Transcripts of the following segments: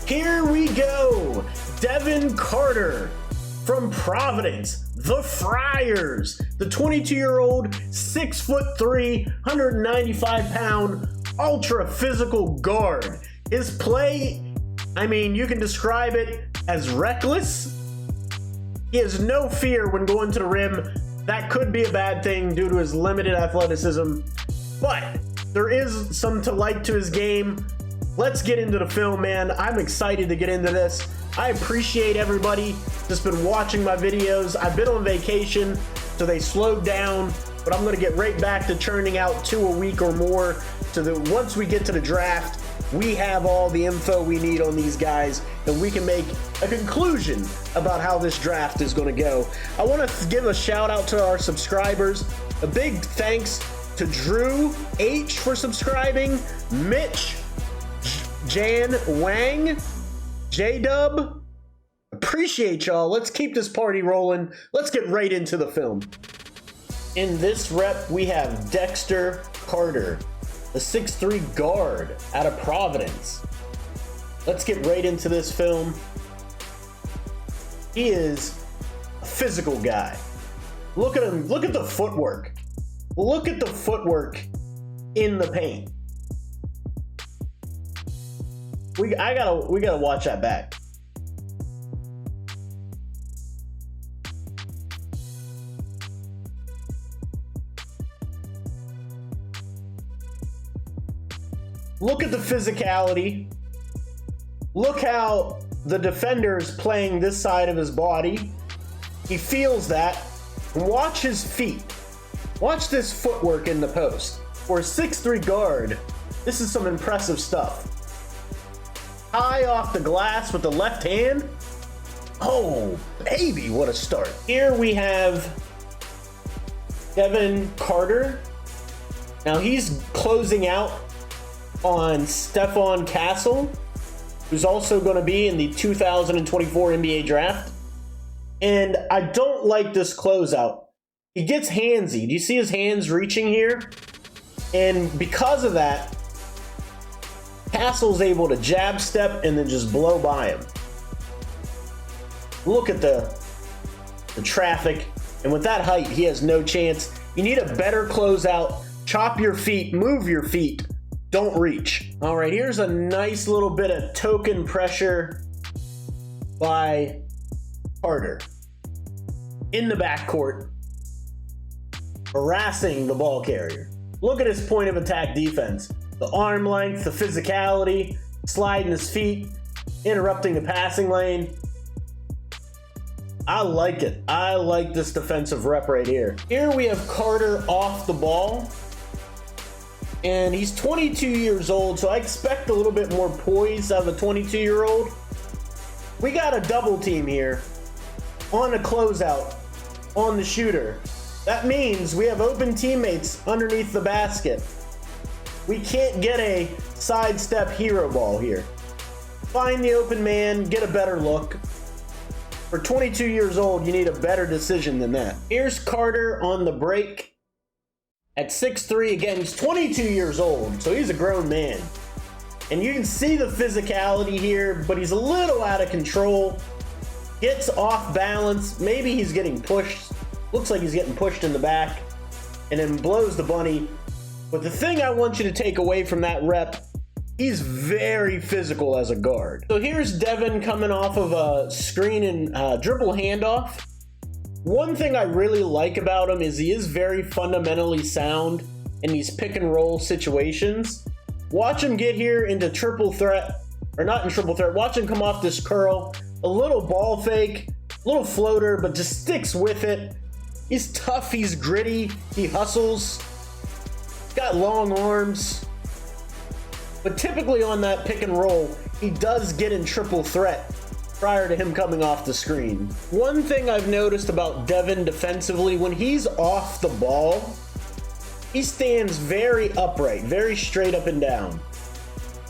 Here we go. Devin Carter from Providence, the Friars, the 22-year-old, 6'3", 195-pound, ultra-physical guard. His play, I mean, you can describe it as reckless. He has no fear when going to the rim. That could be a bad thing due to his limited athleticism, but there is some to like to his game. Let's get into the film, man. I'm excited to get into this. I appreciate everybody that's been watching my videos. I've been on vacation, so they slowed down, but I'm gonna get right back to churning out 2 a week or more, so that once we get to the draft, we have all the info we need on these guys, and we can make a conclusion about how this draft is gonna go. I wanna give a shout out to our subscribers. A big thanks to Drew H for subscribing, Mitch, Jan Wang, J-Dub. Appreciate y'all. Let's keep this party rolling. Let's get right into the film. In this rep, we have Dexter Carter, the 6'3" guard out of Providence. Let's get right into this film. He is a physical guy. Look at him. Look at the footwork. Look at the footwork in the paint. We gotta watch that back. Look at the physicality. Look how the defender is playing this side of his body. He feels that. Watch his feet. Watch this footwork in the post. For a 6'3" guard, this is some impressive stuff. High off the glass with the left hand. Oh, baby, what a start. Here we have Devin Carter. Now he's closing out on Stephon Castle, who's also going to be in the 2024 NBA draft. And I don't like this closeout. He gets handsy. Do you see his hands reaching here? And because of that, Castle's able to jab step and then just blow by him. Look at the traffic. And with that height, he has no chance. You need a better closeout. Chop your feet, move your feet. Don't reach. All right, here's a nice little bit of token pressure by Carter. In the backcourt, harassing the ball carrier. Look at his point of attack defense. The arm length, the physicality, sliding his feet, interrupting the passing lane. I like it. I like this defensive rep right here. Here we have Carter off the ball. And he's 22 years old, so I expect a little bit more poise out of a 22-year-old. We got a double team here on a closeout, on the shooter. That means we have open teammates underneath the basket. We can't get a sidestep hero ball here. Find the open man, get a better look. For 22 years old, you need a better decision than that. Here's Carter on the break. At 6'3", again, he's 22 years old, so he's a grown man. And you can see the physicality here, but he's a little out of control. Gets off balance. Maybe he's getting pushed. Looks like he's getting pushed in the back. And then blows the bunny. But the thing I want you to take away from that rep, he's very physical as a guard. So here's Devin coming off of a screen and dribble handoff. One thing I really like about him is he is very fundamentally sound in these pick and roll situations. Watch him get here into triple threat, or not in triple threat. Watch him come off this curl, a little ball fake, little floater, but just sticks with it. He's tough, he's gritty, he hustles, got long arms. But typically on that pick and roll, he does get in triple threat prior to him coming off the screen. One thing I've noticed about Devin defensively, when he's off the ball, he stands very upright, very straight up and down.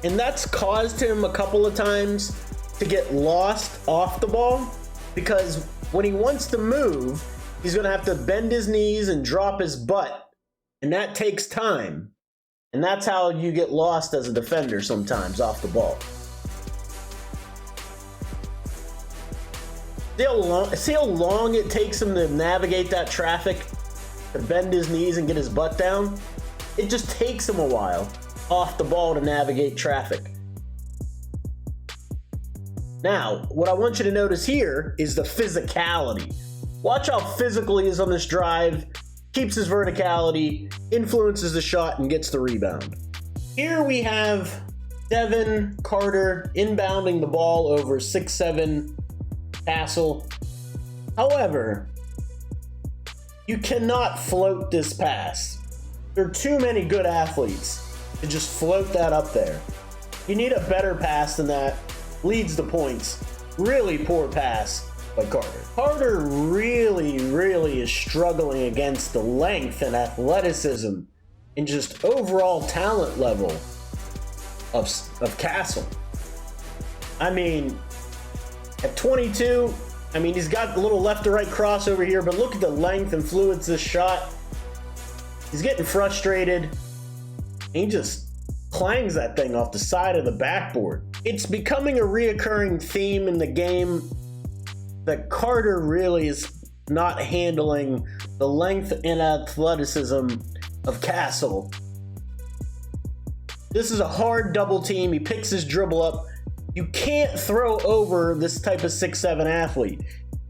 And that's caused him a couple of times to get lost off the ball, because when he wants to move, he's gonna have to bend his knees and drop his butt. And that takes time. And that's how you get lost as a defender sometimes off the ball. See how long it takes him to navigate that traffic, to bend his knees and get his butt down? It just takes him a while off the ball to navigate traffic. Now, what I want you to notice here is the physicality. Watch how physical he is on this drive, keeps his verticality, influences the shot, and gets the rebound. Here we have Devin Carter inbounding the ball over 6'7" Castle. However, you cannot float this pass. There are too many good athletes to just float that up there. You need a better pass than that. Leads the points. Really poor pass by Carter. Carter really is struggling against the length and athleticism and just overall talent level of Castle. I mean, at 22, I mean, he's got a little left to right crossover here, but look at the length and fluence this shot. He's getting frustrated. He just clangs that thing off the side of the backboard. It's becoming a reoccurring theme in the game that Carter really is not handling the length and athleticism of Castle. This is a hard double team. He picks his dribble up. You can't throw over this type of 6'7" athlete.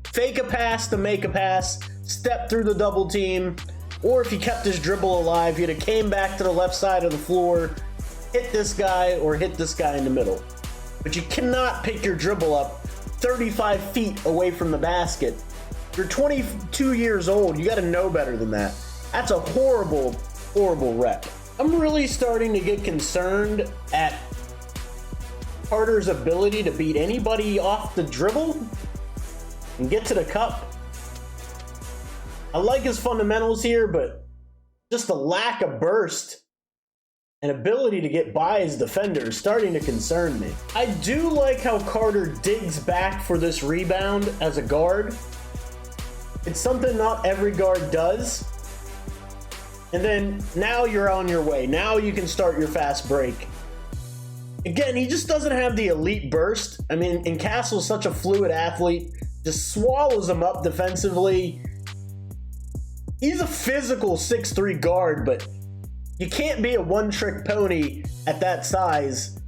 Fake a pass to make a pass, step through the double team, or if he kept his dribble alive, he'd have came back to the left side of the floor, hit this guy or hit this guy in the middle. But you cannot pick your dribble up 35 feet away from the basket. You're 22 years old. You got to know better than that. That's a horrible rep. I'm really starting to get concerned at Carter's ability to beat anybody off the dribble and get to the cup. I like his fundamentals here, but just the lack of burst and ability to get by his defender is starting to concern me. I do like how Carter digs back for this rebound as a guard. It's something not every guard does. And then now you're on your way. Now you can start your fast break. Again, he just doesn't have the elite burst. I mean, and Castle's such a fluid athlete, just swallows him up defensively. He's a physical 6'3" guard, but you can't be a one-trick pony at that size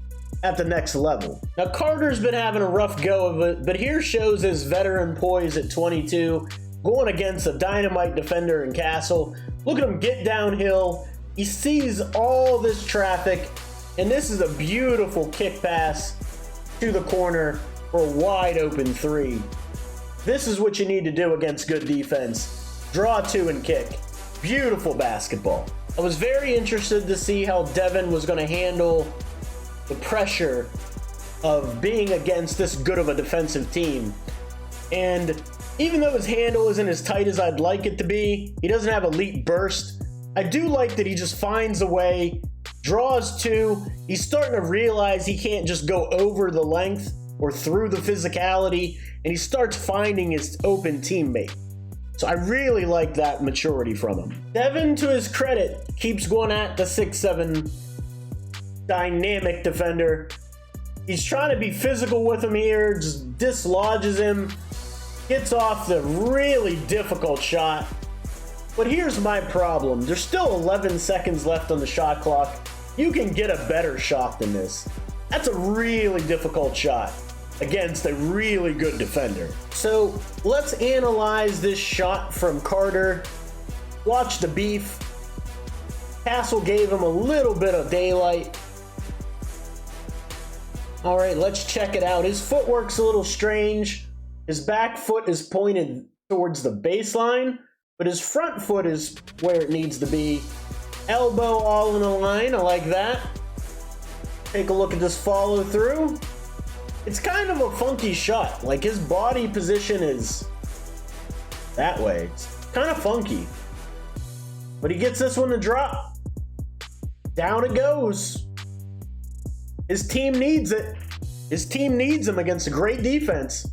at the next level. Now, Carter's been having a rough go of it, but here shows his veteran poise at 22, going against a dynamite defender in Castle. Look at him get downhill. He sees all this traffic, and this is a beautiful kick pass to the corner for a wide open three. This is what you need to do against good defense. Draw two and kick. Beautiful basketball. I was very interested to see how Devin was going to handle the pressure of being against this good of a defensive team. And even though his handle isn't as tight as I'd like it to be, he doesn't have elite burst. I do like that he just finds a way, draws two. He's starting to realize he can't just go over the length or through the physicality, and he starts finding his open teammate. So I really like that maturity from him. Devin, to his credit, keeps going at the 6'7" dynamic defender. He's trying to be physical with him here, just dislodges him, gets off the really difficult shot. But here's my problem. There's still 11 seconds left on the shot clock. You can get a better shot than this. That's a really difficult shot against a really good defender. So let's analyze this shot from Carter. Watch the beef. Castle gave him a little bit of daylight. All right, let's check it out. His footwork's a little strange. His back foot is pointed towards the baseline, but his front foot is where it needs to be. Elbow all in a line. I like that. Take a look at this follow through. It's kind of a funky shot. Like, his body position is that way. It's kind of funky. But he gets this one to drop. Down it goes. His team needs it. His team needs him against a great defense.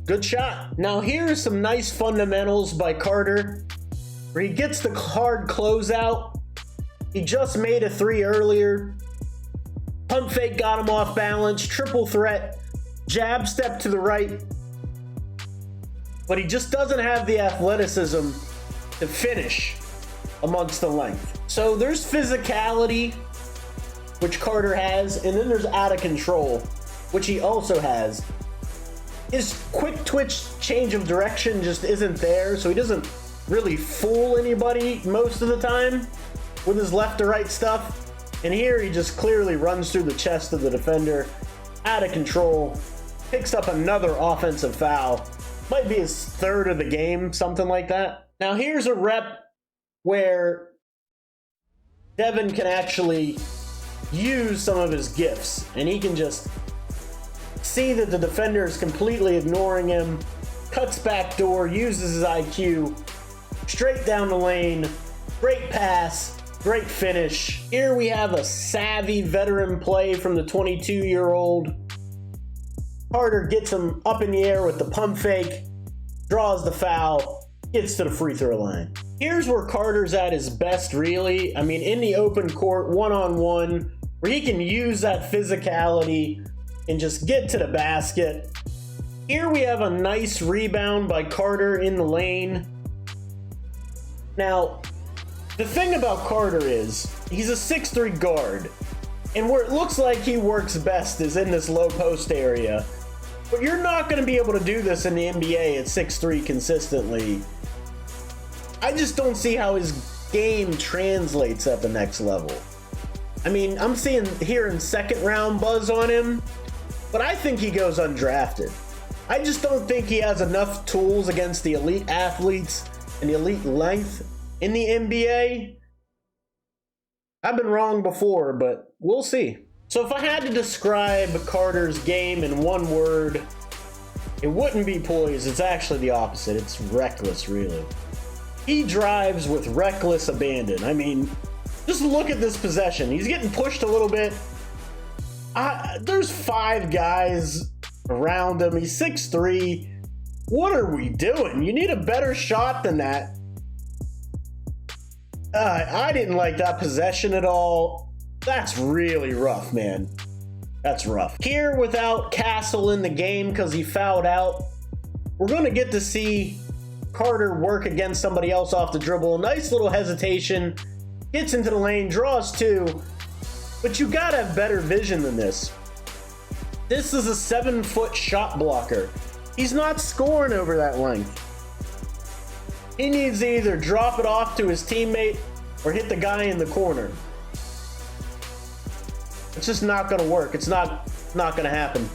Good shot. Now here are some nice fundamentals by Carter, where he gets the hard closeout. He just made a three earlier. Pump fake got him off balance. Triple threat. Jab step to the right. but he just doesn't have the athleticism to finish amongst the length. So there's physicality, which Carter has, and then there's out of control, which he also has. His quick twitch change of direction just isn't there, so he doesn't really fool anybody most of the time with his left to right stuff. And here he just clearly runs through the chest of the defender, out of control, picks up another offensive foul. Might be his third of the game, something like that. Now here's a rep where Devin can actually use some of his gifts, and he can just see that the defender is completely ignoring him, cuts back door, uses his IQ, straight down the lane, great pass, great finish. Here we have a Saavy veteran play from the 22-year-old. Carter gets him up in the air with the pump fake, draws the foul, gets to the free throw line. Here's where Carter's at his best, really. I mean, in the open court, one-on-one, where he can use that physicality and just get to the basket. Here we have a nice rebound by Carter in the lane. Now, the thing about Carter is he's a 6'3" guard, and where it looks like he works best is in this low post area. But you're not going to be able to do this in the NBA at 6'3" consistently. I just don't see how his game translates at the next level. I mean, I'm hearing second round buzz on him, but I think he goes undrafted. I just don't think he has enough tools against the elite athletes and the elite length in the NBA. I've been wrong before, but we'll see. So if I had to describe Carter's game in one word, it wouldn't be poise. It's actually the opposite. It's reckless, really. He drives with reckless abandon. I mean, just look at this possession. He's getting pushed a little bit. There's 5 guys around him. He's 6'3". What are we doing? You need a better shot than that. I didn't like that possession at all. That's really rough, man. That's rough. Here, without Castle in the game because he fouled out, we're going to get to see Carter work against somebody else off the dribble. Nice little hesitation. Gets into the lane, draws 2. But you got to have better vision than this. This is a 7-foot shot blocker. He's not scoring over that length. He needs to either drop it off to his teammate or hit the guy in the corner. It's just not going to work. It's not going to happen.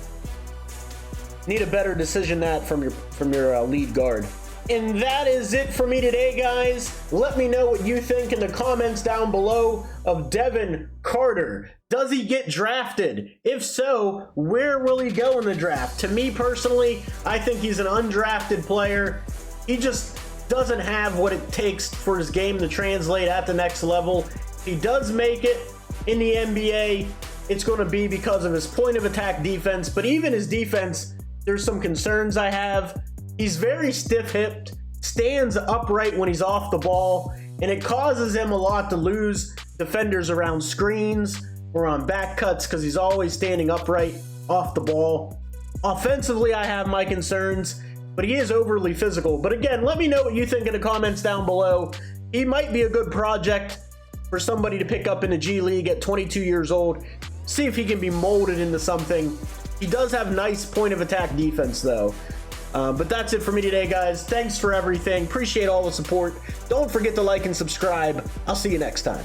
Need a better decision than that from your lead guard. And that is it for me today, guys. Let me know what you think in the comments down below of Devin Carter. Does he get drafted? If so, where will he go in the draft? To me personally, I think he's an undrafted player. He just doesn't have what it takes for his game to translate at the next level. If he does make it in the NBA, it's going to be because of his point of attack defense. But even his defense, there's some concerns I have. He's very stiff-hipped, stands upright when he's off the ball, and it causes him a lot to lose defenders around screens or on back cuts because he's always standing upright off the ball. Offensively, I have my concerns, but he is overly physical. But again, let me know what you think in the comments down below. He might be a good project for somebody to pick up in the G League at 22 years old. See if he can be molded into something. He does have nice point of attack defense, though. But that's it for me today, guys. Thanks for everything. Appreciate all the support. Don't forget to like and subscribe. I'll see you next time.